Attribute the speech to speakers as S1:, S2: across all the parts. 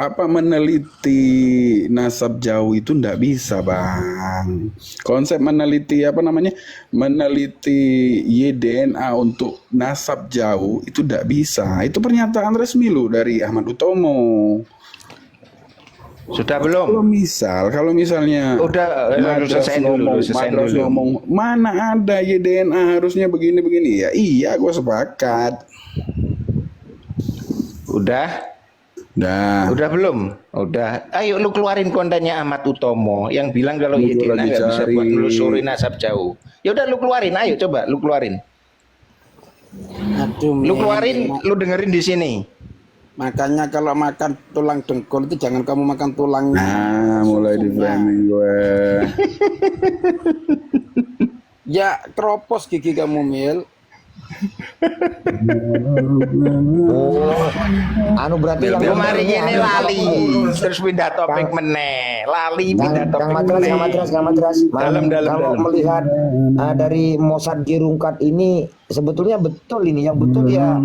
S1: apa meneliti nasab jauh itu ndak bisa, Bang. Konsep meneliti apa namanya? Meneliti YDNA untuk nasab jauh itu ndak bisa. Itu pernyataan resmi loh dari Ahmad Utomo.
S2: Sudah belum?
S1: Kalau misalnya
S2: Udah, selesai dulu.
S1: ngomong mana ada YDNA harusnya begini-begini ya. Iya, gue sepakat.
S2: Udah belum? Udah. Ayo lu keluarin kontennya Ahmad Utomo yang bilang kalau YDNA nggak bisa buat melusuri nasab jauh. Ya udah lu keluarin, ayo coba lu keluarin.
S3: Aduh,
S2: Lu keluarin, lu dengerin di sini.
S3: makanya kalau makan tulang dengkul itu jangan kamu makan tulangnya.
S1: Nah, mulai di framing gue.
S3: Ya keropos gigi kamu, Mil.
S4: Anu berarti yang
S2: Kemarin ini lali, terus pindah topik meneh. Lali pindah topik meneh.
S4: Kang Matras.
S2: Dalam.
S4: Kalau melihat dari Mossad Girungkat ini sebetulnya betul ini, yang betul ya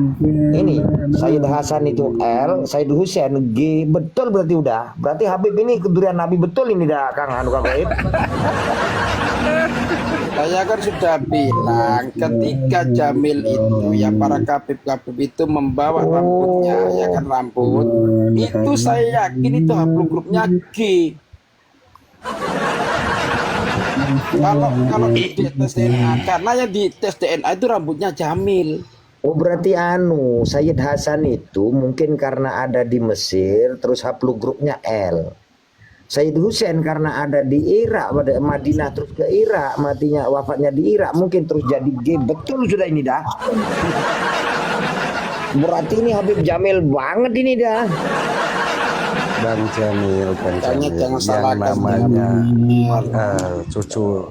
S4: ini Sayyid Hasan itu L, Sayyid Husain G, betul berarti udah. Berarti Habib ini kedurian Nabi betul ini dah, Kang Gaib.
S3: Saya kan sudah bilang ketika Jamil itu ya para kabib-kabib itu membawa rambutnya, ya kan rambut itu saya yakin itu haplogrupnya G. Kalau di tes DNA, karena yang di tes DNA itu rambutnya Jamil.
S4: Oh berarti Sayyid Hasan itu mungkin karena ada di Mesir terus haplogrupnya L. Sayyid Husain karena ada di Irak, pada Madinah terus ke Irak, matinya wafatnya di Irak, mungkin terus jadi G. Betul sudah ini dah. Berarti ini Habib Jamil banget ini dah.
S5: Bang Jamil
S3: Jangan salah
S5: yang namanya cucu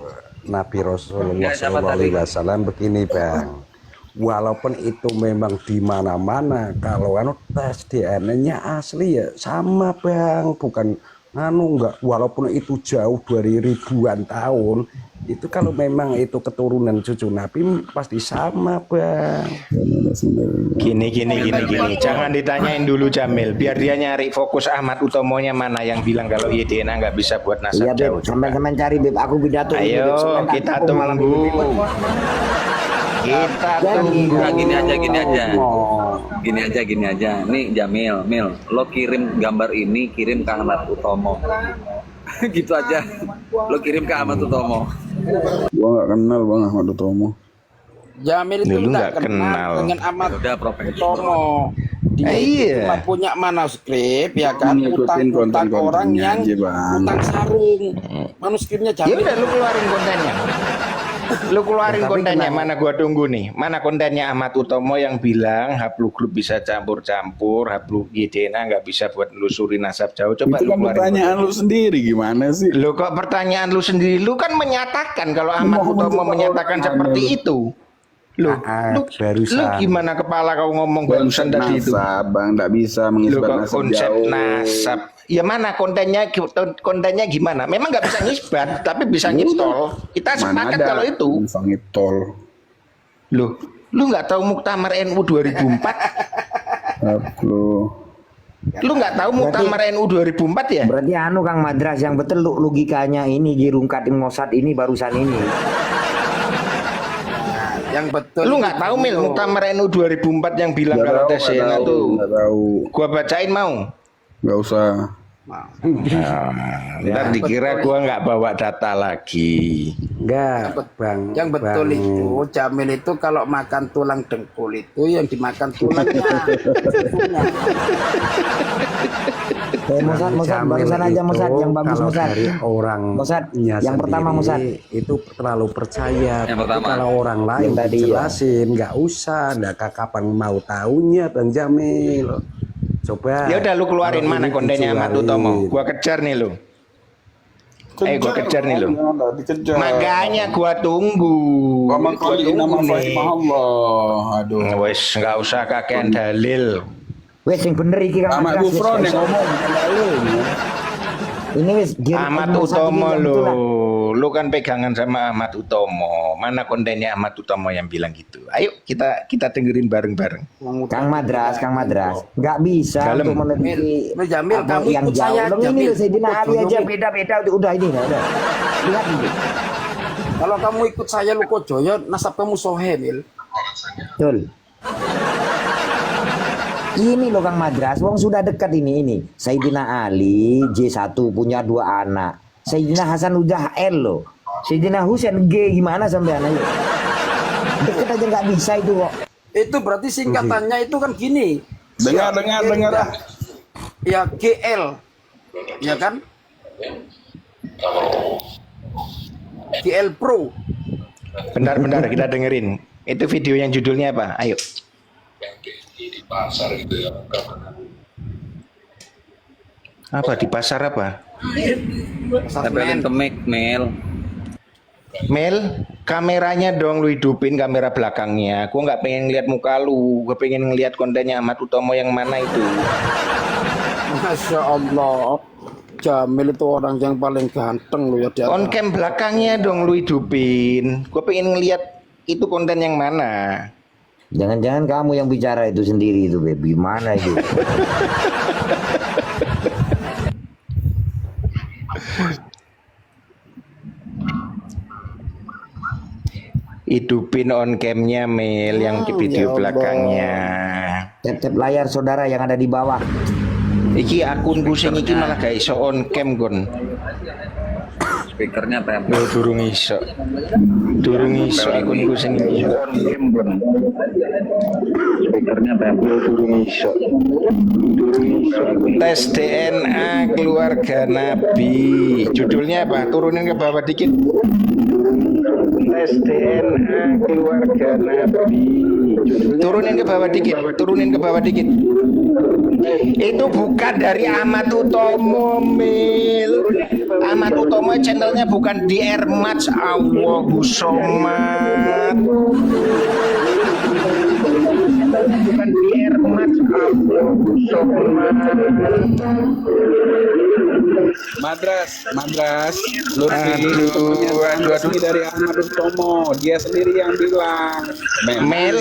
S5: Nabi Rasulullah SAW begini, Bang. Walaupun itu memang di mana-mana, kalau tes DNA-nya asli ya sama, Bang, bukan enggak, walaupun itu jauh dari ribuan tahun, itu kalau memang itu keturunan cucu Nabi pasti sama, Bang.
S2: Gini. Jangan ditanyain dulu Jamil, biar dia nyari fokus Ahmad Utomonya mana yang bilang kalau YDNA nggak bisa buat nasab
S4: Iya,
S2: jauh.
S4: Teman-teman cari Beb, aku pidato.
S2: Ayo kita tunggu.
S6: Nah, gini aja. Nih Jamil, Mil, lo kirim gambar ini, kirim ke Ahmad Utomo. Gitu aja. Lo kirim ke Ahmad Utomo.
S1: Gua nggak kenal Bang Ahmad Utomo.
S3: Jamil itu
S2: Lu
S3: nggak kenal dengan Ahmad Utomo. Dia
S2: iya.
S3: cuma punya manuskrip, ya kan,
S1: Ngikutin
S3: utang orang
S1: konten-kontennya
S3: yang
S1: aja, Bang.
S3: utang sarung. Manuskripnya
S2: Ya
S3: Jamil.
S2: udah lu keluarin kontennya. Lu keluarin kontennya, mana gua tunggu nih. Mana kontennya Ahmad Utomo yang bilang haplogrup bisa campur-campur, YDNA nggak bisa buat nelusuri nasab jauh. Coba
S1: Itu
S2: lu
S1: kan
S2: keluarin
S1: pertanyaan
S2: kontennya.
S1: lu sendiri gimana sih?
S2: Lu kok pertanyaan lu sendiri? Lu kan menyatakan kalau Ahmad Utomo menyatakan seperti itu. Lu gimana kepala kau ngomong barusan tadi itu?
S1: Nasab, Bang, nggak bisa
S2: Lu
S1: mengisbat
S2: kok
S1: nasab
S2: konsep
S1: jauh.
S2: nasab. Ya mana kontennya gimana? Memang nggak bisa nyisbat, tapi bisa nyitol. Kita
S1: Mana
S2: sepakat
S1: ada
S2: kalau itu.
S1: bisa ngitol.
S2: Lu nggak tahu Muktamar NU 2004?
S1: Lu
S2: Lu nggak tahu Muktamar NU 2004 ya?
S4: Berarti Kang Madras yang betul logikanya ini Girungkat Mossad ini barusan ini.
S3: Yang betul.
S2: Lu nggak tahu Mil Muktamar NU 2004 yang bilang
S1: nggak
S2: kalau
S1: tahu,
S2: tes
S1: nggak
S2: DNA
S1: tahu,
S2: tuh.
S1: nggak tahu.
S2: Gua bacain mau.
S1: Nggak usah.
S2: Ntar dikira gua nggak bawa data lagi.
S5: Enggak, Bang.
S3: Yang betul
S5: Bang.
S3: itu Jamil itu kalau makan tulang dengkul itu yang dimakan tulangnya.
S4: Mossad barusan aja Mossad yang bagus
S5: Kalau
S4: Mossad.
S5: dari orangnya
S4: Mossad, yang pertama,
S5: sendiri,
S4: Mossad.
S5: itu terlalu percaya.
S6: Yang
S5: Tapi
S6: pertama.
S5: kalau orang lain
S4: Yang tadi,
S5: jelasin, nggak usah. Nggak kapan mau tahunya, Bang Jamil. Coba.
S2: Ya udah lu keluarin
S5: kalau
S2: mana
S5: ini
S2: kontennya Ahmad Utomo.
S5: dikeluarin.
S2: Gua kejar nih lu. Gua kejar nih lu.
S1: Dikejar.
S2: Makanya gua tunggu.
S1: Ngomong
S2: Gua
S1: kali nama
S2: tunggu nih.
S1: Allah. Aduh.
S2: Wes nggak usah kakean dalil.
S4: Wes yang bener iki Kang
S1: Ahmad
S4: Madras.
S1: Gufron yang ngomong.
S4: Ini wis
S2: Ahmad Utomo lu kan pegangan sama Ahmad Utomo. Mana kontennya Ahmad Utomo yang bilang gitu? Ayo kita dengerin bareng-bareng.
S4: Kang Madras, nggak bisa
S2: Dalam.
S4: untuk meneliti
S3: Mil, Jamil,
S4: apa
S3: kamu
S4: yang
S3: ikut
S4: jauh.
S3: saya,
S4: Loh, ini
S3: Jamil.
S4: loh, Sayyidina Ali
S3: Ikut
S4: aja
S3: Jamil.
S4: beda-beda, udah ini, udah. Lihat ini.
S3: Kalau kamu ikut saya lu Joyo, nasab kamu sohe, Mil.
S4: Betul. Ini loh Kang Madras, wong sudah dekat ini. Sayyidina Ali J1 punya 2 anak. Sayyidina Hasan udah L loh. Sayyidina Husain G gimana sampai anaknya? Deket aja nggak bisa itu kok.
S3: Itu berarti singkatannya itu kan gini.
S1: Dengar.
S3: Ya GL. Ya kan? GL Pro.
S2: Bentar kita dengerin. Itu video yang judulnya apa? Ayo. Apa di pasar apa?
S6: Tempelin ke mic, Mil.
S2: Mel, kameranya dong lu hidupin kamera belakangnya. Gua nggak pengen lihat muka lu, gua pengen ngelihat kontennya Ahmad Utomo yang mana itu.
S3: Masya Allah. Jamil itu orang yang paling ganteng loh ya di
S2: On cam belakangnya dong lu hidupin. Gua pengen ngelihat itu konten yang mana.
S4: Jangan-jangan kamu yang bicara itu sendiri itu, Beb. Gimana itu?
S2: Hidupin on camnya Mel yang di video
S3: ya Allah.
S2: belakangnya.
S4: Tap-tap layar saudara yang ada di bawah.
S2: Iki akunku sing iki malah gak iso on cam gon.
S6: Speakernya tempel.
S2: Yo durung iso. Durung iso akunku sing iki on cam gon.
S6: Speakernya tempel.
S2: Durung iso. Tes DNA keluarga Nabi. Judulnya apa? Turunin ke bawah dikit. Tes DNA keluarga Nabi. Turunin ke bawah dikit. Itu bukan dari Ahmad Utomo, Mil. Ahmad Utomo channelnya bukan di Airmatch. Allahu Somad. Bukan di Airmatch. Allahu Somad.
S1: Madras, Lutfi dari Ahmad Utomo, dia sendiri yang bilang.
S2: Mel,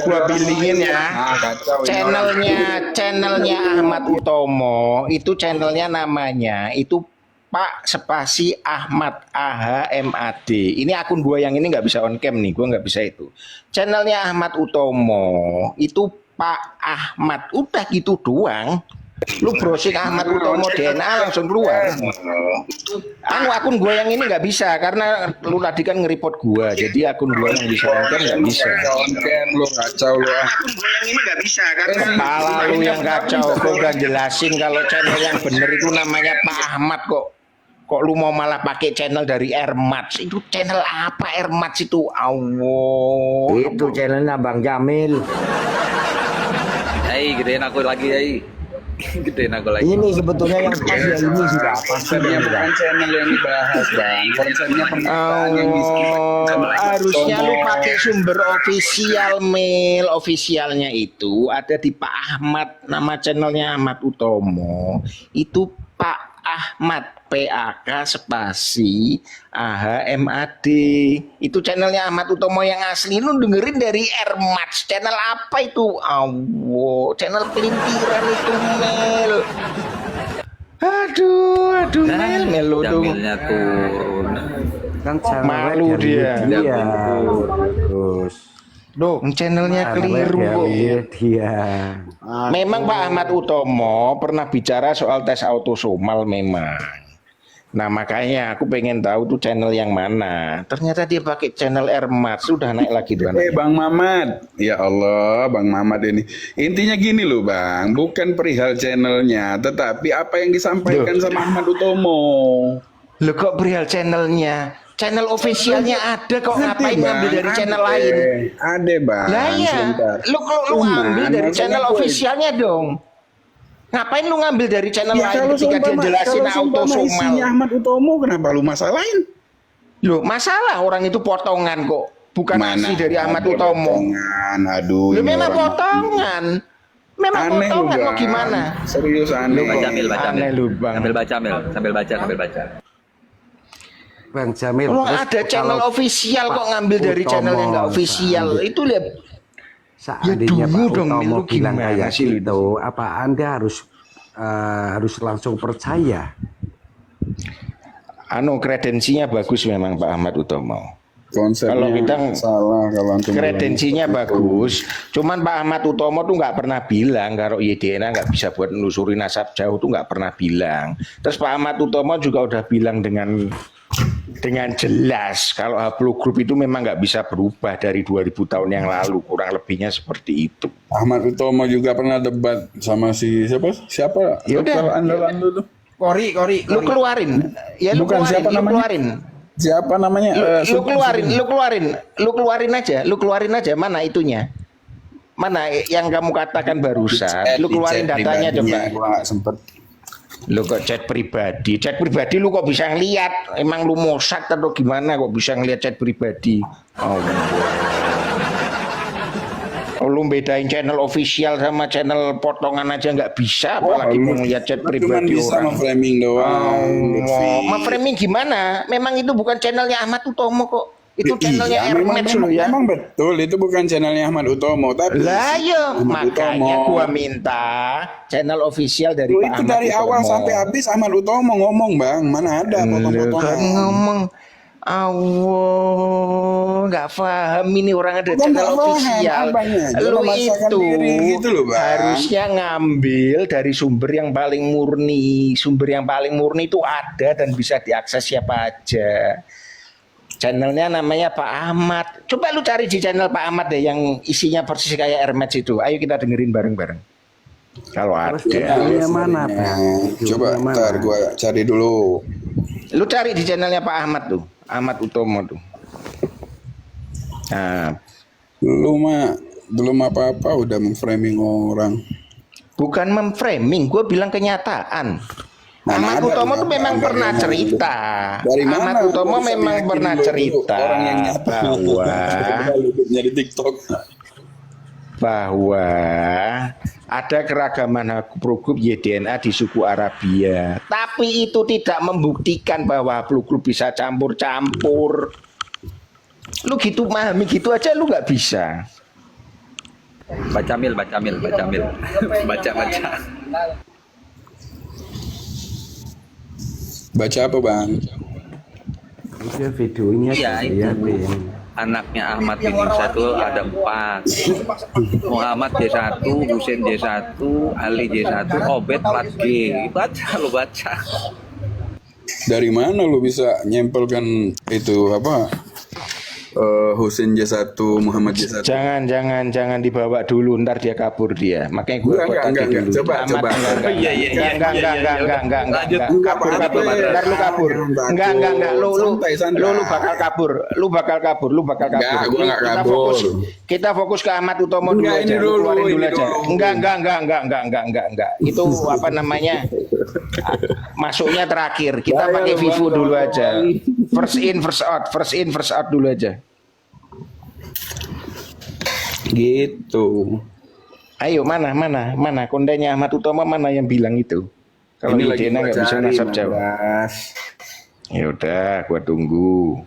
S2: gua bilingin ya.
S1: Kacau ini orang.
S2: Channelnya Ahmad Utomo itu channelnya namanya itu Pak Spasi Ahmad AHMAD. Ini akun gua yang ini nggak bisa on cam nih, gua nggak bisa itu. Channelnya Ahmad Utomo itu Pak Ahmad, udah gitu doang. Lu browsing Ahmad Utomo DNA langsung keluar. Akun gua yang ini nggak bisa karena lu tadi kan nge-report gua, jadi akun gua yang bisa on cam nggak bisa.
S1: On cam lu kacau lu.
S2: Akun gua yang ini nggak bisa karena kepala lu yang kacau. Gua udah jelasin kalau channel yang bener itu namanya Pak Ahmad kok. Kok lu mau malah pakai channel dari Airmatch? Itu channel apa Airmatch itu? Allah.
S4: Itu channelnya Bang Jamil.
S6: Yai, gedein aku lagi, Yai. Gedein aku lagi.
S4: Ini sebetulnya yang pas ya ini sudah pasti
S1: Konsepnya bukan channel yang dibahas, Bang. Konsepnya pembukaan yang
S2: Harusnya lu pakai sumber official, Mail. Officialnya itu ada di Pak Ahmad, nama channelnya Ahmad Utomo. Itu Pak Ahmad PAK spasi AHMAD. Itu channelnya Ahmad Utomo yang asli. Lu dengerin dari Airmatch. Channel apa itu? Awo, channel pelintiran itu, Mel. Aduh, Mel lu dong.
S6: Jamilnya turun.
S5: Kan channel
S2: Malu dia.
S5: Bagus.
S2: Duh, channelnya keliru kok.
S5: Dia.
S2: Memang Pak Ahmad Utomo pernah bicara soal tes autosomal memang. Nah makanya aku pengen tahu tuh channel yang mana. Ternyata dia pakai channel Airmatch. Sudah naik lagi tuh anaknya.
S1: Bang Mamat, ya Allah, Bang Mamat ini. Intinya gini loh, Bang, bukan perihal channelnya, tetapi apa yang disampaikan sama Ahmad Utomo.
S2: Loh kok perihal channelnya? Channel officialnya ada kok, ngapain
S1: Bang,
S2: ngambil dari channel
S1: ada.
S2: lain?
S1: Ada, Bang.
S2: Lah ya,
S1: Sebentar.
S2: lu
S1: Cuman,
S2: ambil dari
S1: maksudnya
S2: channel
S1: gue-
S2: officialnya dong. Ngapain lu ngambil dari channel
S1: Ya,
S2: lain
S1: kalau
S2: ketika dia
S1: seumpama-
S2: jelasin
S1: kalau seumpama isinya
S2: autosomal?
S1: Ahmad Utomo, kenapa lu masalahin?
S2: Loh, masalah orang itu potongan kok, bukan asli dari Ahmad
S1: ada
S2: Utomo.
S1: potongan? Aduh,
S2: Loh,
S1: ini
S2: memang
S1: orang-
S2: potongan. Memang
S1: Aneh lu
S2: potongan mau
S1: bang.
S2: gimana?
S1: Serius aneh.
S6: Baca Mil, baca
S2: Aneh
S6: Mil.
S2: lu, Bang.
S6: Sambil baca Mil, sambil baca.
S5: Bang Jamil.
S2: Kalau
S5: terus
S2: ada channel
S5: kalau
S2: official kok
S5: Pak
S2: ngambil dari
S5: Utomo
S2: channel yang nggak official, itu lihat.
S5: seandainya
S2: tunggu
S5: Pak
S2: dong, Mil,
S5: Utomo
S2: lu
S5: bilang
S2: gimana
S5: kayak
S2: sih, lu?
S5: gitu, apa Anda harus langsung percaya?
S2: Kredensinya bagus memang Pak Ahmad Utomo.
S1: Konsepnya
S2: Kalau kita
S1: salah kalau antum
S2: kredensinya
S1: bilang gitu.
S2: bagus, cuman Pak Ahmad Utomo tuh nggak pernah bilang kalau YDNA nggak bisa buat nelusuri nasab jauh tuh nggak pernah bilang. Terus Pak Ahmad Utomo juga udah bilang dengan jelas kalau haplogroup itu memang nggak bisa berubah dari 2000 tahun yang lalu, kurang lebihnya seperti itu.
S1: Ahmad Utomo juga pernah debat sama si siapa
S2: Ya udah.
S1: dokter andalan lu tuh.
S3: Kori.
S2: Lu keluarin, ya lu
S1: Bukan,
S2: keluarin,
S1: siapa
S2: lu
S1: namanya?
S2: keluarin.
S1: Siapa namanya?
S2: Lu keluarin aja mana itunya, mana yang kamu katakan barusan, lu keluarin datanya coba.
S1: Gua nggak sempet.
S2: Lu kok chat pribadi lu kok bisa ngeliat, emang lu mosak atau gimana kok bisa ngeliat chat pribadi? Oh, lu bedain channel official sama channel potongan aja nggak bisa, apalagi mau ngeliat chat
S1: Cuma
S2: pribadi
S1: bisa
S2: orang.
S1: framing doang. Lutfi.
S2: Framing gimana? Memang itu bukan channelnya Ahmad Utomo kok. Itu channelnya
S1: Iya, memang,
S2: Ermet loh ya.
S1: memang betul itu bukan channelnya Ahmad Utomo, tapi
S2: Lah ya,
S1: Ahmad
S2: makanya
S1: Utomo.
S2: gua minta channel official dari
S1: Lu
S2: Pak
S1: itu
S2: Ahmad
S1: dari
S2: Utomo.
S1: awal sampai habis Ahmad Utomo ngomong bang, mana ada
S2: Lu
S1: potong-potongan.
S2: kan ngomong, nggak paham ini orang ada
S1: Bukan
S2: channel
S1: nggak paham,
S2: official.
S1: abangnya aja
S2: Lu
S1: memaksakan
S2: itu
S1: diri gitu loh, Bang.
S2: harusnya ngambil dari sumber yang paling murni. Sumber yang paling murni itu ada dan bisa diakses siapa aja. Channelnya namanya Pak Ahmad. Coba lu cari di channel Pak Ahmad deh yang isinya persis kayak Hermes itu. Ayo kita dengerin bareng-bareng. Kalau ada.
S5: Channelnya mana, Bang?
S1: Coba
S5: Channelnya
S1: ntar
S5: mana?
S1: gua cari dulu.
S2: Lu cari di channelnya Pak Ahmad tuh. Ahmad Utomo tuh. Nah,
S1: Lu mah belum apa-apa udah memframing orang.
S2: bukan memframing, gue bilang kenyataan.
S1: Mana
S2: Ahmad
S1: ada
S2: Utomo tuh
S1: kenyataan
S2: memang
S1: dari
S2: pernah
S1: mana
S2: cerita.
S1: Dari mana?
S2: Ahmad Utomo
S1: Gua bisa
S2: memang
S1: meyakini
S2: pernah
S1: lu
S2: cerita
S1: orang yang nyata
S2: bahwa ada keragaman haplogroup YDNA di suku Arabia. Tapi itu tidak membuktikan bahwa haplogroup bisa campur-campur. Lu gitu memahami gitu aja lu nggak bisa.
S6: Baca Mil. baca.
S1: Baca apa bang?
S5: Itu videonya
S6: Iya,
S5: tuh,
S6: itu.
S5: liatin.
S6: Anaknya Ahmad bin Isa itu ada 4. Muhammad J1, Husain J1, Ali J1, Obed 4G. Baca.
S1: Dari mana lu bisa nyempelkan itu apa? Husain J1, Muhammad J1.
S2: Jangan dibawa dulu, ntar dia kabur dia. Makanya gue
S1: Enggak. Coba.
S2: Enggak. Kabur. Ntar lu kabur. Enggak. Lu bakal kabur.
S1: Enggak, gua nggak
S2: Kita
S1: kabur.
S2: Kita fokus ke Ahmad Utomo dulu
S1: Enggak,
S2: aja.
S1: ini
S2: Lu
S1: dulu,
S2: keluarin
S1: ini
S2: aja.
S1: dulu.
S2: Enggak. Itu apa namanya? Masuknya terakhir. Kita
S1: Bahaya
S2: pakai
S1: lu,
S2: Vivo
S1: Bang.
S2: dulu aja. First in, first out dulu aja.
S1: Gitu.
S2: Ayo mana kontennya Ahmad Utomo mana yang bilang itu? Kalau
S1: Ini lagi
S2: YDNA
S1: gua
S2: nggak bisa
S1: cari,
S2: nasab Jawa.
S1: Mas.
S2: Ya udah, gua tunggu.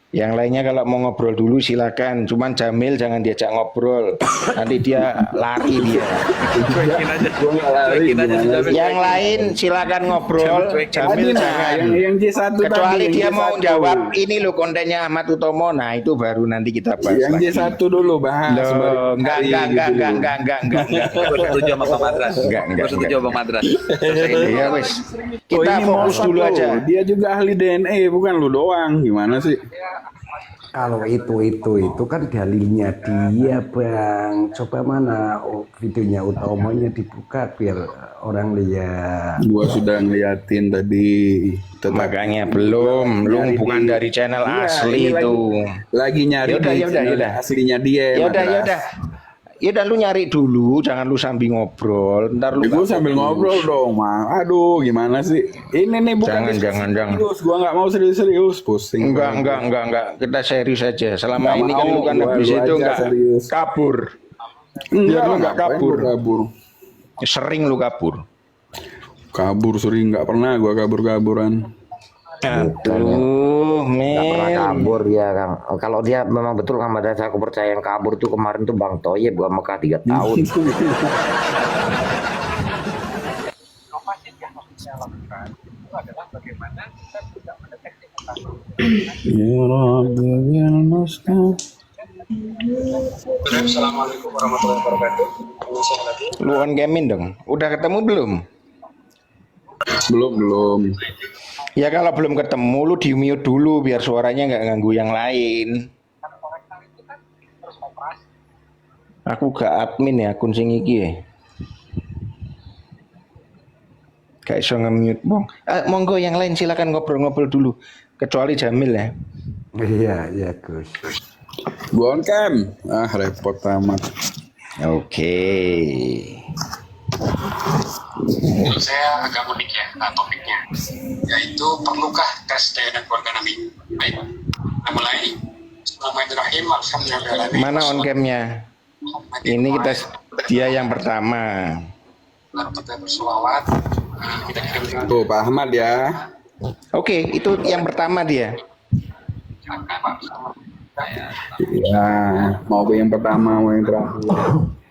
S2: Yang lainnya kalau mau ngobrol dulu silakan. Cuman Jamil jangan diajak ngobrol. Nanti dia lari dia. Yang lain silakan ngobrol. Jamil jangan.
S1: yang J1
S2: Kecuali
S1: tadi,
S2: dia
S1: yang
S2: mau
S1: J1.
S2: jawab ini lo kontennya Ahmad Utomo. Nah itu baru nanti kita bahas
S1: Yang
S2: lagi.
S1: J1 dulu bahas.
S2: Loh, enggak.
S6: Gue setuju sama Bang Madras.
S2: Enggak.
S6: Gue setuju sama Bang Madras.
S2: Ya wes.
S1: Oh,
S2: Kita
S1: ini
S2: fokus
S1: Mossad
S2: dulu
S1: lo.
S2: aja.
S1: Dia juga ahli DNA, bukan lu doang. Gimana sih?
S5: Kalau itu kan dalilnya dia, Bang. Coba mana videonya Utomonya dibuka biar orang lihat.
S1: Gua sudah ngeliatin tadi. Tetap
S2: Makanya belum, lu
S1: nyari
S2: bukan
S1: di-
S2: dari channel
S1: Iya,
S2: asli
S1: ini
S2: itu.
S1: Lagi nyari
S2: Yaudah,
S1: di
S2: yaudah,
S1: channel
S2: yaudah.
S1: aslinya dia. Madras.
S2: Ya udah lu nyari dulu, jangan lu sambil ngobrol. Ntar lu
S1: Gue
S2: nggak
S1: sambil
S2: fokus.
S1: ngobrol dong, Mang. Aduh, gimana sih? Ini nih bukan
S2: Jangan.
S1: serius. Gua nggak mau serius, pusing.
S2: Enggak. Kita serius aja. Selama
S1: Nggak
S2: ini kan
S1: mau,
S2: lu kan
S1: gua-
S2: habis
S1: lu
S2: itu
S1: aja
S2: enggak
S1: serius.
S2: kabur.
S1: Enggak,
S2: Biar lu nggak
S1: ngapain
S2: kabur.
S1: gua kabur.
S2: Sering lu kabur.
S1: Kabur sering, nggak pernah gua kabur-kaburan.
S2: Aduh,
S4: Nggak pernah
S2: men.
S4: kabur ya Kang. Kalau dia memang betul Kang Madras, aku percaya yang kabur tuh kemarin tuh Bang Toyib gua Mekah 3 tahun.
S1: Ya Rabbi, ya Nasta.
S2: Lu on gamin dong. Udah ketemu belum?
S1: Belum.
S2: Ya kalau belum ketemu lu di mute dulu biar suaranya nggak ganggu yang lain. Aku gak admin ya akun sing iki ya. Gak iso nge-mute bong. Monggo yang lain silakan ngobrol-ngobrol dulu. Kecuali Jamil ya.
S5: Iya Gus.
S1: Gua on cam. Repot amat.
S2: Oke.
S7: Menurut saya agak unik ya topiknya, yaitu perlukah tes DNA keluarga Nabi? Baik, kita mulai. Bismillahirrahmanirrahim. Alhamdulillah.
S2: Mana on camnya? Ini kita dia yang pertama.
S7: Kita bersolawat. Kita kirim
S1: Tuh Pak Ahmad ya.
S2: Oke, itu yang pertama dia.
S1: Ya, mau yang pertama, mau yang terakhir.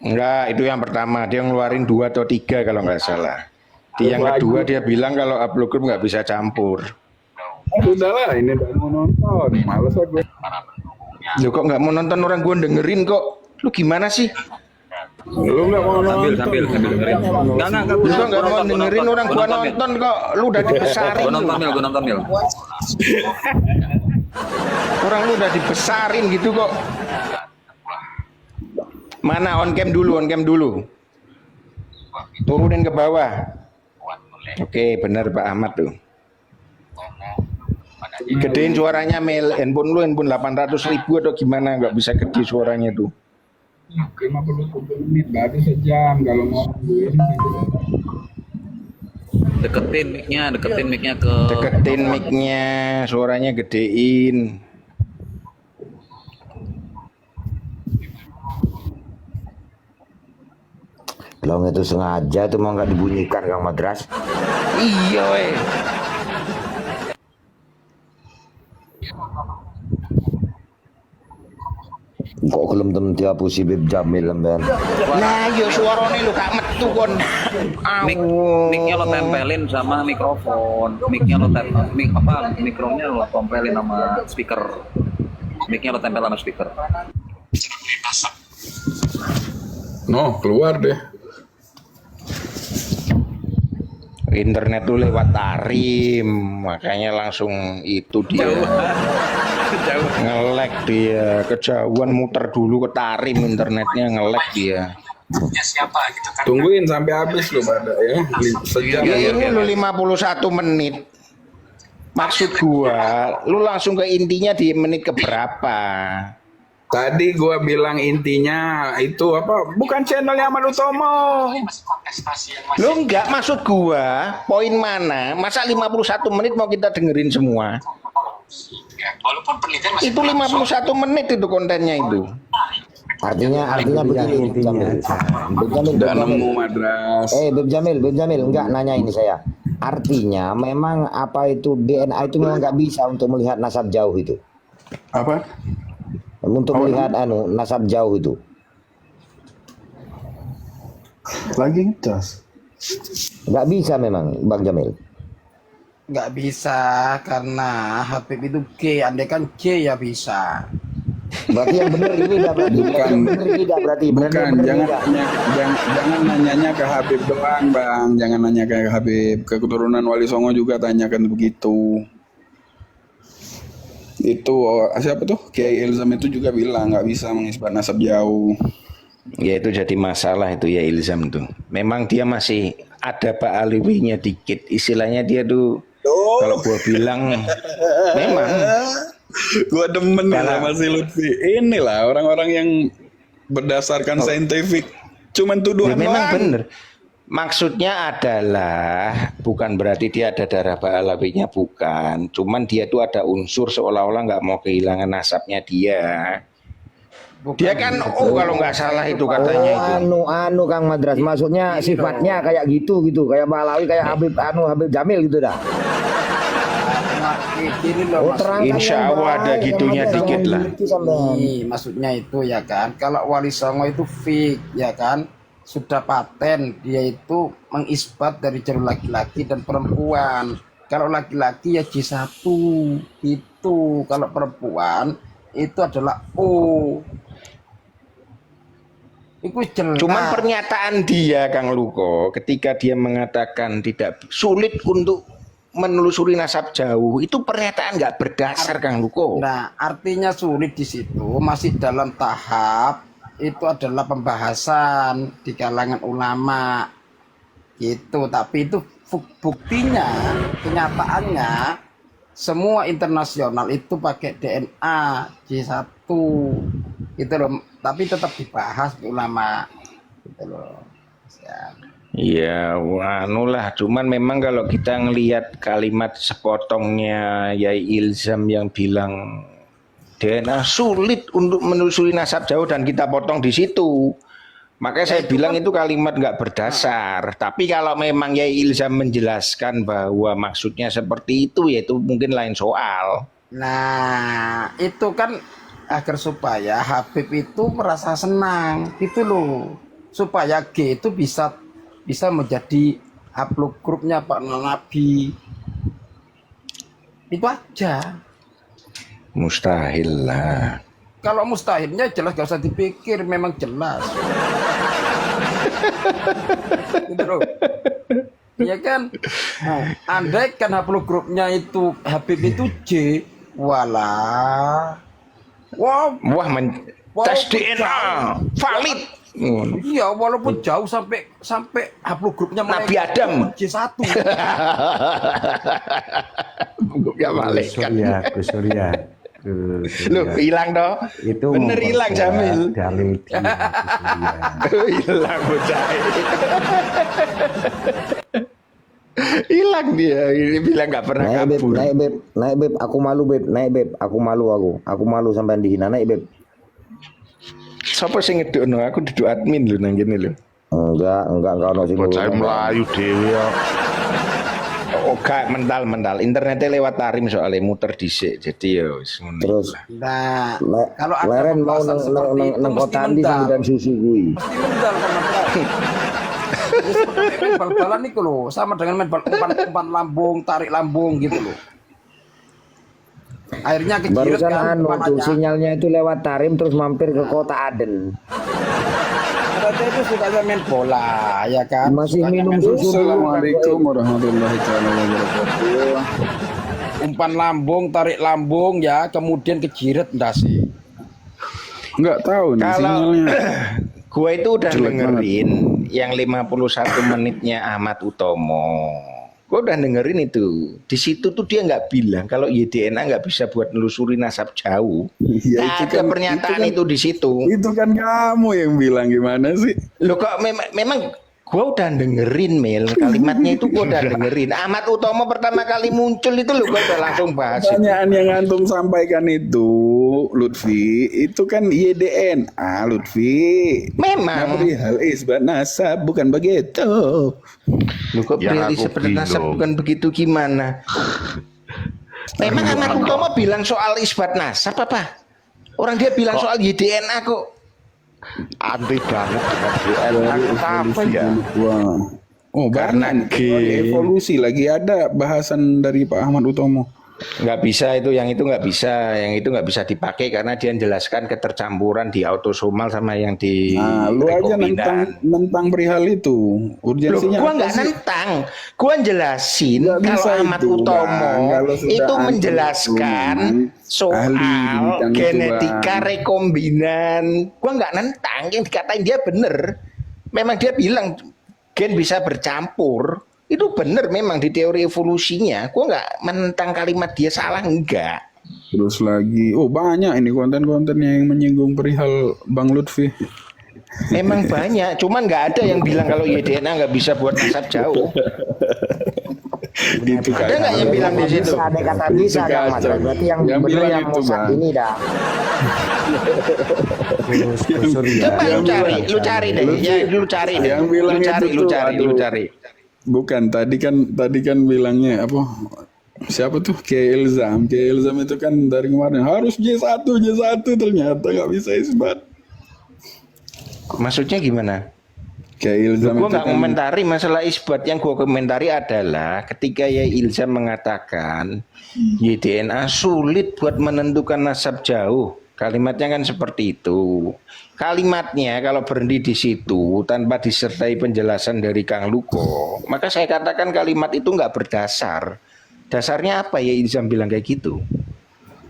S2: Enggak, itu yang pertama. Dia ngeluarin 2 atau 3 kalau nggak salah. Di yang kedua dia bilang kalau upload group nggak bisa campur.
S1: Udahlah, ini udah mau nonton. Males aku.
S2: Lu kok nggak mau nonton, orang gua dengerin kok. Lu gimana sih?
S1: Lu nggak mau nonton.
S6: Sambil dengerin. Enggak.
S2: Lu kok nggak mau dengerin, orang gua nonton kok. Lu udah dibesarin.
S6: Gue nonton Mil.
S2: Orang lu udah dibesarin gitu kok. Mana on cam dulu. Turunin ke bawah. Oke, benar Pak Ahmad tuh. Gedein suaranya Mel. Handphone lu handphone 800.000 atau gimana? Nggak bisa gede suaranya tuh.
S1: 50 menit baru sejam kalau mau nungguin.
S6: Deketin mic-nya ke
S2: Deketin mic-nya, suaranya gedein.
S4: Kalau itu sengaja tuh mau nggak dibunyikan Kang Madras.
S2: Iya weh.
S4: Kok belum temen dihapusi Beb Jamil lemben.
S2: Nah, yo suarane lu gak metu kon.
S6: mic-nya lo tempelin sama mikrofon. Mikronya lo tempelin sama speaker. Mic-nya lo tempel sama speaker.
S1: No, keluar deh.
S2: Internet tuh lewat tarim, makanya langsung itu dia. Nge-lag dia, kejauhan muter dulu ke tarim internetnya nge-lag dia.
S7: siapa gitu kan?
S1: Tungguin sampai habis lo pada ya. Sejam.
S2: Ya ini lu 51 menit. Maksud gua, lu langsung ke intinya di menit keberapa?
S1: Tadi gua bilang intinya itu apa? Bukan channelnya Ahmad Utomo.
S7: Masih kontestasi yang masih
S2: Lu enggak, maksud gua, poin mana? Masa 51 menit mau kita dengerin semua?
S7: ya, walaupun penelitian masih
S2: Itu 51 menit itu kontennya itu.
S4: Artinya begini Beb Jamil.
S1: Udah nemu Madras.
S4: Beb Jamil, enggak nanya ini saya. Artinya memang apa itu DNA itu memang nggak bisa untuk melihat nasab jauh itu.
S1: Apa?
S4: Untuk melihat nasab jauh itu.
S1: Lagi ngecas.
S4: Nggak bisa memang Bang Jamil.
S3: nggak bisa karena Habib itu G, andai kan G ya bisa.
S4: Berarti yang benar ini dah berarti.
S1: Bukan.
S4: Benar ini dah berarti.
S1: Bukan, jangan nanyanya ke Habib doang, Bang. Jangan nanya ke Habib. Ke keturunan Wali Songo juga tanyakan begitu. Itu siapa tuh? Kiai Ilzam itu juga bilang nggak bisa mengisbat nasab jauh.
S2: Ya itu jadi masalah itu ya Ilzam tuh. Memang dia masih ada Pak Aliwinya dikit. Istilahnya dia tuh kalau gua bilang memang
S1: Gua demen nih sama si Lutfi. Inilah orang-orang yang berdasarkan saintifik. Cuman
S2: ya
S1: tuduhan
S2: memang
S1: doang.
S2: bener. Maksudnya adalah bukan berarti dia ada darah Pak Alawinya, bukan. Cuman dia tuh ada unsur seolah-olah nggak mau kehilangan nasabnya dia. Dia kan kalau nggak salah itu katanya itu.
S4: Anu Kang Madras, maksudnya sifatnya kayak gitu kayak Malawi, kayak Habib Jamil gitu dah.
S3: Gini loh,
S4: Terangkan
S2: Insya
S4: yang
S2: Allah ada
S4: baik,
S2: gitunya
S4: yang
S2: dikit
S4: macam
S2: lah.
S4: gitu sampean.
S3: maksudnya itu ya kan, kalau Wali Songo itu fix ya kan, sudah paten dia itu mengisbat dari jalur laki-laki dan perempuan. Kalau laki-laki ya J1 itu, kalau perempuan itu adalah O. Itu jelas.
S2: Cuman pernyataan dia Kang Luko ketika dia mengatakan tidak sulit untuk menelusuri nasab jauh, itu pernyataan nggak berdasar Kang Luko.
S3: Nah, artinya sulit di situ masih dalam tahap itu adalah pembahasan di kalangan ulama gitu. Tapi itu buktinya, kenyataannya semua internasional itu pakai DNA J1 gitu loh. Tapi tetap dibahas ulama gitu loh. Ya.
S2: Iya, anu lah. Cuman memang kalau kita ngelihat kalimat sepotongnya Yai Ilzam yang bilang DNA sulit untuk menelusuri nasab jauh dan kita potong di situ. Makanya saya bilang itu kalimat nggak berdasar. Tapi kalau memang Yai Ilzam menjelaskan bahwa maksudnya seperti itu, ya itu mungkin lain soal.
S3: Nah, itu kan agar supaya Habib itu merasa senang gitu loh. Supaya G itu bisa menjadi upload grupnya Pak Nabi. Itu aja.
S2: Mustahil lah.
S3: Kalau mustahilnya jelas gak usah dipikir, memang jelas. Gitu loh. Iya kan? Nah, andai kan upload grupnya itu Habib itu J, walah. Wah,
S2: Wah, tes DNA valid.
S3: iya, walaupun jauh sampai upload grupnya
S2: Nabi Adam.
S3: J1.
S2: Gak balik kan.
S5: Gus Surya.
S2: Loh, hilang toh?
S5: Itu
S2: bener hilang Jamil.
S5: Dalil dia, Gus Surya.
S2: Hilang bocah. Hilang dia. Ini bilang nggak pernah kabur.
S4: Naik beb, aku malu beb, aku malu sampai dihina, naik beb.
S2: Siapa sing ngedukno? Aku duduk admin lho nang kene lho.
S4: Enggak ono sing
S8: Bocah Melayu dhewe ya.
S2: Oh, gak mental. Internetnya lewat tarim soalnya muter dhisik. Jadi ya wis ngono.
S4: Terus
S3: Nah, kalau ada
S4: leren mau
S3: pembahasan seperti itu
S4: nang
S3: mesti
S4: kotaan di
S3: mental.
S4: dan susu kuwi.
S3: Mesti mental karena main bal-balan itu loh, sama dengan main umpan lambung, tarik lambung gitu loh. Akhirnya kejirat
S4: Barusan
S3: kan
S4: tuh
S3: umpamanya.
S4: sinyalnya itu lewat tarim terus mampir ke kota Aden.
S3: Ternyata itu sukanya main bola, ya kan?
S4: Masih
S3: Sukanya
S4: minum
S3: main
S4: susu.
S1: Assalamualaikum warahmatullahi wabarakatuh.
S3: umpan lambung, tarik lambung ya, kemudian kejirat enggak sih?
S1: Nggak tahu nih
S2: Kalau
S1: sinyalnya.
S2: gua itu udah
S1: Jelek
S2: dengerin yang 51 menitnya Ahmad Utomo. Gua udah dengerin itu. Di situ tuh dia nggak bilang kalau YDNA nggak bisa buat nelusuri nasab jauh.
S1: Ya,
S2: Nggak
S1: itu
S2: ada
S1: kan-
S2: pernyataan
S1: itu kan-
S2: itu di situ.
S1: Itu kan kamu yang bilang, gimana sih?
S2: Loh kok memang gua udah dengerin Mel kalimatnya itu gua udah dengerin. Ahmad Utomo pertama kali muncul itu lo gua udah langsung bahas itu.
S1: Pertanyaan yang antum sampaikan itu, Lutfi, itu kan YDNA, Lutfi.
S2: Memang.
S1: Perihal isbat nasab, bukan begitu.
S2: Loh kok
S8: Yang
S2: berarti
S8: aku
S2: seperti nasab
S8: bingung.
S2: bukan begitu gimana? Memang Ahmad Utomo bilang soal isbat nasab apa? Orang dia bilang soal YDNA kok.
S8: Anti banget dengan DNA. Kenapa ya?
S1: Wah. Oh,
S2: Karena
S1: banyak.
S2: G.
S1: Evolusi lagi ada bahasan dari Pak Ahmad Utomo.
S2: Nggak bisa itu, yang itu nggak bisa, yang itu nggak bisa dipakai karena dia menjelaskan ketercampuran di autosomal sama yang di
S1: Nah, lu aja nentang perihal itu.
S2: Loh,
S1: Urgensinya
S2: gua
S1: apa
S2: nggak
S1: sih?
S2: nentang, gua jelasin
S1: Nggak
S2: kalau
S1: bisa
S2: Ahmad
S1: itu,
S2: Utomo
S1: Bang. Kalau sudah
S2: itu
S1: antum
S2: menjelaskan
S1: itu, ahli di
S2: soal
S1: bidang itu,
S2: genetika
S1: Bang.
S2: rekombinan. Gua nggak nentang, yang dikatain dia bener. Memang dia bilang gen bisa bercampur. Itu bener memang di teori evolusinya. Gua nggak menentang kalimat dia salah, enggak.
S1: Terus lagi, oh banyak ini konten-kontennya yang menyinggung perihal Bang Lutfi.
S2: Memang banyak, cuman nggak ada yang bilang kalau YDNA nggak bisa buat nasab jauh.
S1: Itu
S2: Ada nggak yang bilang di situ?
S4: Bisa, ada kata bisa,
S1: Itu
S4: Kang Mas.
S1: kacau.
S4: Berarti yang
S1: Yang
S4: bener
S1: bilang
S4: yang
S1: itu,
S4: Mossad
S1: Bang.
S4: ini dah.
S5: Gus Surya.
S2: Coba lu cari deh, ya lu cari deh,
S1: Yang bilang
S2: lu cari.
S1: Bukan, tadi kan bilangnya apa? Siapa tuh? Kiai Ilzam. Kiai Ilzam itu kan dari kemarin harus J1 ternyata nggak bisa isbat.
S2: Maksudnya gimana?
S1: Kiai Ilzam
S2: Gue
S1: itu
S2: nggak
S1: kan
S2: komentari masalah isbat, yang gue komentari adalah ketika Yai Ilzam mengatakan YDNA sulit buat menentukan nasab jauh. Kalimatnya kan seperti itu. Kalimatnya kalau berhenti di situ tanpa disertai penjelasan dari Kang Luko, maka saya katakan kalimat itu nggak berdasar. Dasarnya apa ya Ilzam bilang kayak gitu?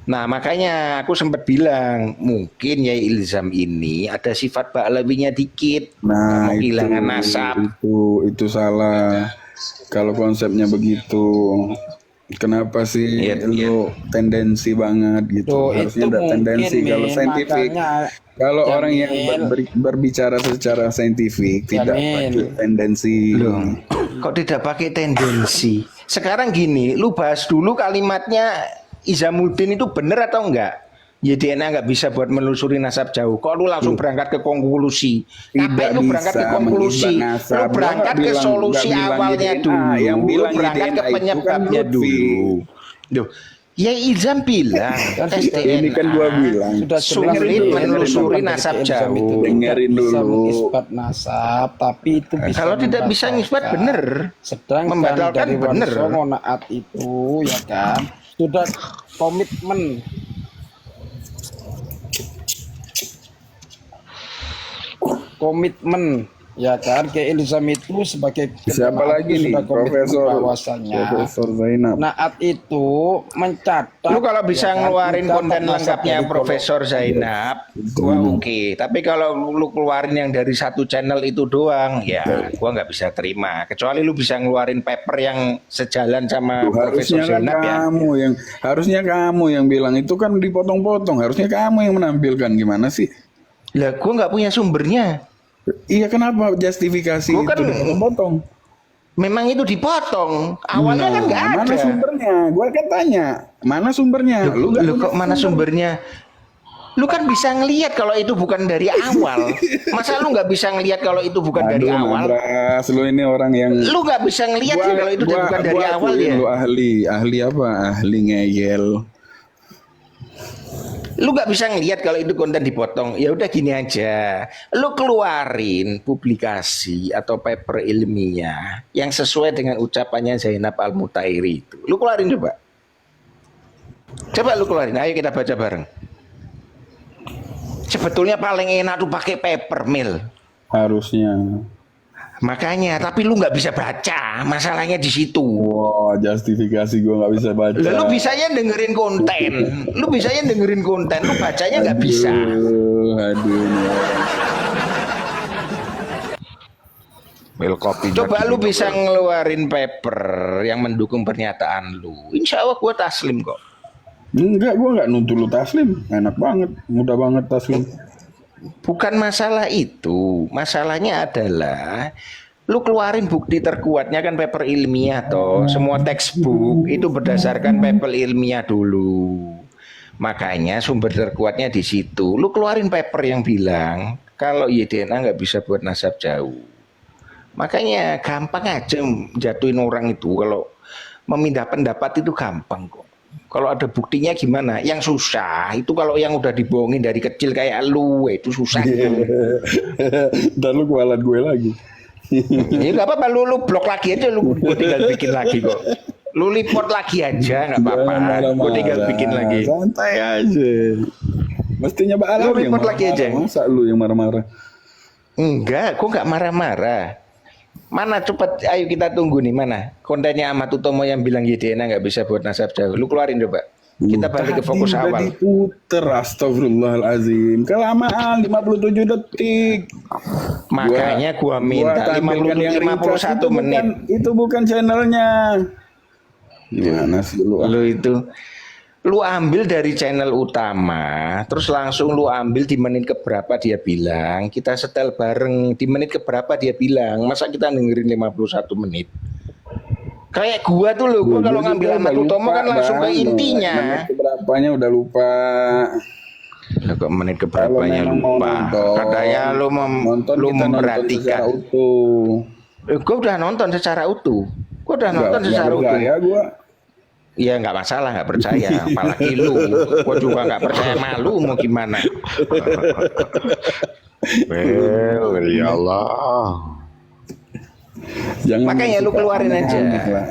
S2: Nah makanya aku sempat bilang mungkin Yai Ilzam ini ada sifat ba'lawinya dikit, nggak
S1: nah
S2: mau kehilangan nasab.
S1: itu salah. Kalau konsepnya begitu, kenapa sih
S2: Iya,
S1: lu tendensi banget gitu?
S3: Tuh,
S1: Harusnya
S3: itu
S1: ada
S3: mungkin,
S1: tendensi kalau
S3: Min,
S1: saintifik.
S3: makanya,
S1: Kalau orang yang
S3: Jamil.
S1: berbicara secara saintifik tidak
S3: Jamil.
S1: pakai tendensi.
S2: Loh, kok tidak pakai tendensi? Sekarang gini, lu bahas dulu kalimatnya Izamuddin itu benar atau enggak? YDNA nggak bisa buat menelusuri nasab jauh. Kok lu langsung berangkat ke konklusi? Ngapain lu berangkat ke konklusi? Lu berangkat ke solusi awalnya dulu.
S1: Yang
S2: Lu
S1: bilang
S2: berangkat ke
S1: YDNA itu kan
S2: penyebabnya
S1: Lutfi.
S2: dulu. Duh, Yai Ilzam bilang tes
S1: Ini kan gua
S2: DNA
S1: bilang.
S3: Sudah jelas
S2: sulit
S3: itu,
S2: menelusuri
S3: dari
S2: nasab
S3: Ilzam
S2: jauh.
S3: itu tidak
S1: Dengerin
S3: bisa
S1: dulu.
S3: mengisbat nasab, tapi itu bisa
S2: Kalau tidak bisa ngisbat,
S3: membatalkan.
S2: bener.
S3: Sedangkan
S2: Membatalkan,
S3: dari
S2: bener.
S3: Wali Songo Naat itu ya kan sudah komitmen ya kan ke Ilzam itu sebagai
S1: Siapa
S3: Naat
S1: lagi
S3: itu
S1: nih?
S3: sudah komitmen
S1: Profesor
S3: bahwasannya
S1: Zainab.
S3: Naat itu mencatat.
S2: Lu kalau bisa
S3: ya kan,
S2: ngeluarin
S3: mencatat
S2: konten
S3: nasab
S2: lengkapnya
S3: dari
S2: Profesor Zainab, gua oke. Tapi kalau lu keluarin yang dari satu channel itu doang, ya gua nggak bisa terima. Kecuali lu bisa ngeluarin paper yang sejalan sama Profesor
S1: Harusnya kan
S2: Zainab ya.
S1: kamu yang bilang itu kan dipotong-potong. Harusnya kamu yang menampilkan, gimana sih?
S2: Lah gua nggak punya sumbernya.
S1: Iya, kenapa justifikasi
S2: Gua kan
S1: itu dipotong?
S2: memang itu dipotong. Awalnya kan nggak ada.
S1: Mana sumbernya? Gua kan tanya, mana sumbernya?
S2: Lu
S1: nggak
S2: kok
S1: punya
S2: mana
S1: sumber.
S2: sumbernya? Lu kan bisa ngelihat kalau itu bukan dari awal. Masa lu nggak bisa ngelihat kalau itu bukan dari
S1: Aduh,
S2: awal?
S1: Nabras, lu ini orang yang
S2: Lu nggak bisa ngelihat sih kalau itu bukan dari awal
S1: akuin
S2: ya.
S1: Lu ahli apa? Ahli ngeyel.
S2: Lu nggak bisa ngelihat kalau itu konten dipotong. Ya udah gini aja, lu keluarin publikasi atau paper ilmiah yang sesuai dengan ucapannya Zainab Al-Mutairi itu. Lu keluarin coba lu keluarin, ayo kita baca bareng. Sebetulnya paling enak tuh pakai paper mill.
S1: Harusnya.
S2: Makanya, tapi lu nggak bisa baca, masalahnya di situ.
S1: Wah, justifikasi gua nggak bisa baca.
S2: Lu bisanya dengerin konten, lu bacanya nggak bisa.
S1: Aduh.
S8: Mil kopi.
S2: Coba lu bisa ngeluarin paper yang mendukung pernyataan lu. Insya Allah gua taslim kok.
S1: Enggak, gua nggak nuntut lu taslim. Enak banget, mudah banget taslim.
S2: Bukan masalah itu, masalahnya adalah lu keluarin bukti terkuatnya kan paper ilmiah toh. Semua textbook itu berdasarkan paper ilmiah dulu. Makanya sumber terkuatnya di situ. Lu keluarin paper yang bilang kalau YDNA nggak bisa buat nasab jauh. Makanya gampang aja jatuhin orang itu. Kalau memindah pendapat itu gampang kok. Kalau ada buktinya gimana? Yang susah itu kalau yang udah dibohongin dari kecil kayak lu itu susah.
S1: Dan lu kualat gue lagi.
S2: Ya nggak apa-apa, lu blok lagi aja, gue tinggal bikin lagi kok. Lu report lagi aja nggak apa-apa,
S1: Jangan marah-marah.
S2: gue tinggal bikin lagi.
S1: Santai aja. Mestinya Mbak Alam
S2: Lu
S1: yang
S2: report lagi aja.
S1: marah-marah. Masa lu yang marah-marah?
S2: Enggak, gue nggak marah-marah. Mana cepet, ayo kita tunggu nih, mana kontennya Ahmad Utomo yang bilang YDNA nggak bisa buat nasab jauh. Lu keluarin coba. Kita balik ke fokus
S1: Tadi udah
S2: awal.
S1: diputer, astagfirullahalazim. Kelamaan 57 detik.
S2: Makanya gua minta
S1: tampilkan yang
S2: 51
S1: ringkas. Itu
S2: menit.
S1: Itu bukan channelnya. Gimana sih lu?
S2: Lu ambil dari channel utama, terus langsung lu ambil di menit keberapa dia bilang, kita setel bareng di menit keberapa dia bilang, masa kita dengerin 51 menit. Kayak gua tuh gua kalau ngambil Ahmad Utomo kan langsung ke intinya.
S1: Menit keberapanya udah lupa.
S2: Lah kok menit
S1: Kalau
S2: keberapanya
S1: memang mau
S2: lupa.
S1: nonton,
S2: Katanya lu
S1: nonton
S2: lu
S1: kita nonton
S2: memperhatikan.
S1: secara utuh.
S2: Gue udah nonton secara utuh. Gue udah nonton
S1: Nggak
S2: secara utuh.
S1: percaya gua.
S2: Iya nggak masalah, nggak percaya. Apalagi lu, gue juga nggak percaya, malu mau gimana?
S8: Ya Allah.
S1: Jangan
S2: Makanya lu
S1: suka
S2: keluarin aja.
S1: aneh-aneh lah.